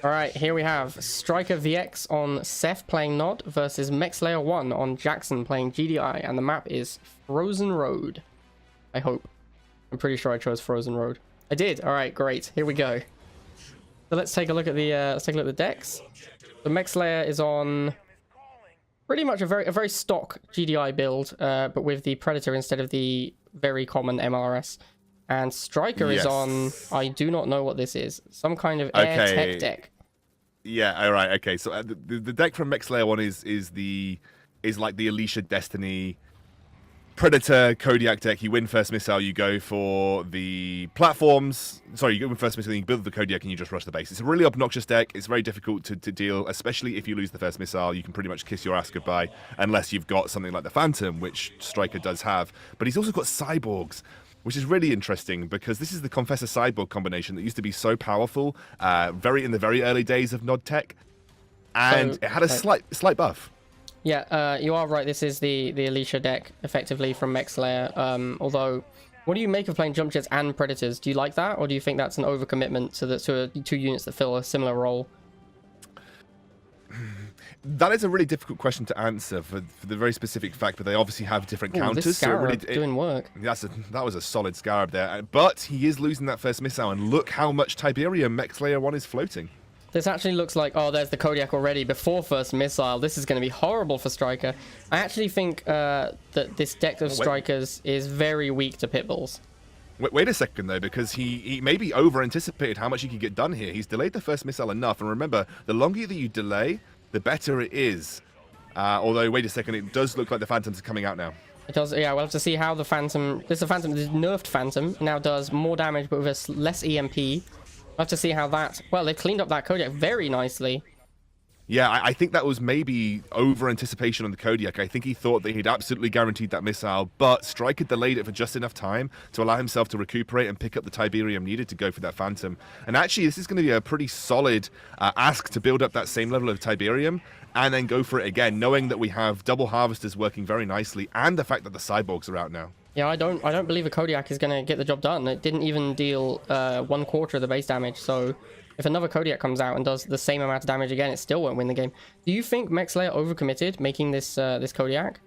All right, here we have Striker VX on Seth playing Nod versus Mechslayerone on Jackson playing GDI, and the map is Frozen Road. I hope. I'm pretty sure I chose Frozen Road. I did. All right, great. Here we go. So let's take a look at the decks. The Mechslayer is on pretty much a very stock GDI build, but with the Predator instead of the very common MRS. And Striker is on, I do not know what this is, some kind of air tech deck. Yeah, all right, okay. So the deck from Mechslayerone is like the Alicia Destiny Predator Kodiak deck. You win first missile, you go for the platforms. Sorry, you go with first missile, you build the Kodiak, and you just rush the base. It's a really obnoxious deck. It's very difficult to deal, especially if you lose the first missile. You can pretty much kiss your ass goodbye, unless you've got something like the Phantom, which Striker does have. But he's also got Cyborgs, which is really interesting because this is the Confessor Cyborg combination that used to be so powerful in the very early days of Nod Tech, and it had a slight buff. Yeah, you are right. This is the Alicia deck, effectively, from Mechslayer. Although, what do you make of playing Jump Jets and Predators? Do you like that, or do you think that's an overcommitment to two units that fill a similar role? That is a really difficult question to answer for the very specific fact that they obviously have different counters. This Scarab doing work. That was a solid Scarab there. But he is losing that first missile, and look how much Tiberium Mechslayerone is floating. This actually looks like, oh, there's the Kodiak already before first missile. This is going to be horrible for Striker. I actually think that this deck of Strikers is very weak to Pitbulls. Wait a second, though, because he maybe over-anticipated how much he could get done here. He's delayed the first missile enough, and remember, the longer that you delay, the better it is. Although, wait a second, it does look like the Phantoms are coming out now. It does, yeah, we'll have to see how the Phantom... This nerfed Phantom now does more damage, but with a less EMP. We'll have to see how that... Well, they cleaned up that Kodiak very nicely. Yeah, I think that was maybe over-anticipation on the Kodiak. I think he thought that he'd absolutely guaranteed that missile, but Striker delayed it for just enough time to allow himself to recuperate and pick up the Tiberium needed to go for that Phantom. And actually, this is going to be a pretty solid ask to build up that same level of Tiberium and then go for it again, knowing that we have double Harvesters working very nicely and the fact that the Cyborgs are out now. Yeah, I don't believe a Kodiak is going to get the job done. It didn't even deal 1/4 of the base damage, so if another Kodiak comes out and does the same amount of damage again, it still won't win the game. Do you think Mechslayer overcommitted making this this Kodiak?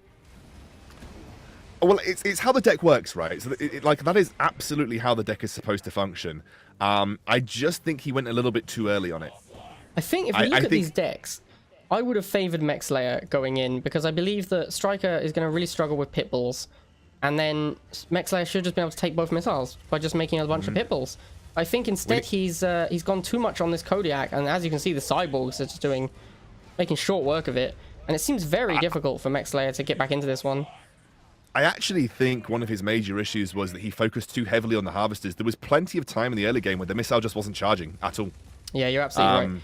Well, it's how the deck works, right? So like that is absolutely how the deck is supposed to function. I just think he went a little bit too early on it. I think if you look at these decks, I would have favored Mechslayer going in because I believe that Striker is going to really struggle with Pitbulls. And then Mechslayer should just be able to take both missiles by just making a bunch of Pitbulls. I think instead he's gone too much on this Kodiak, and as you can see, the Cyborgs are just making short work of it. And it seems very difficult for Mechslayer to get back into this one. I actually think one of his major issues was that he focused too heavily on the Harvesters. There was plenty of time in the early game where the missile just wasn't charging at all. Yeah, you're absolutely right.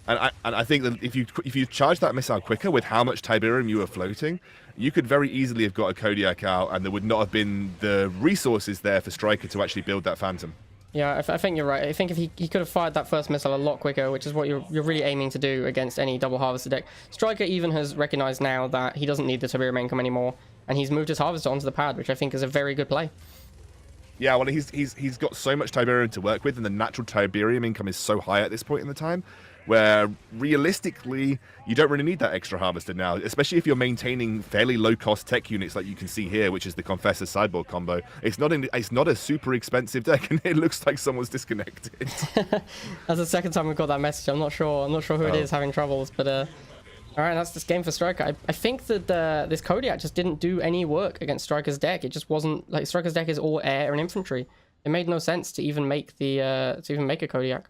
And I think that if you charge that missile quicker with how much Tiberium you were floating, you could very easily have got a Kodiak out, and there would not have been the resources there for Striker to actually build that Phantom. Yeah, I think you're right. I think if he could have fired that first missile a lot quicker, which is what you're really aiming to do against any double Harvester deck. Striker even has recognized now that he doesn't need the Tiberium income anymore, and he's moved his Harvester onto the pad, which I think is a very good play. Yeah, well, he's got so much Tiberium to work with, and the natural Tiberium income is so high at this point in the time, where realistically you don't really need that extra Harvester now, especially if you're maintaining fairly low-cost tech units like you can see here, which is the Confessor Cyborg combo. It's not a super expensive deck, and it looks like someone's disconnected. That's the second time we've got that message. I'm not sure who it is having troubles, but all right, that's this game for Striker. I think that this Kodiak just didn't do any work against Striker's deck. It just wasn't like Striker's deck is all air and infantry. It made no sense to even make a Kodiak.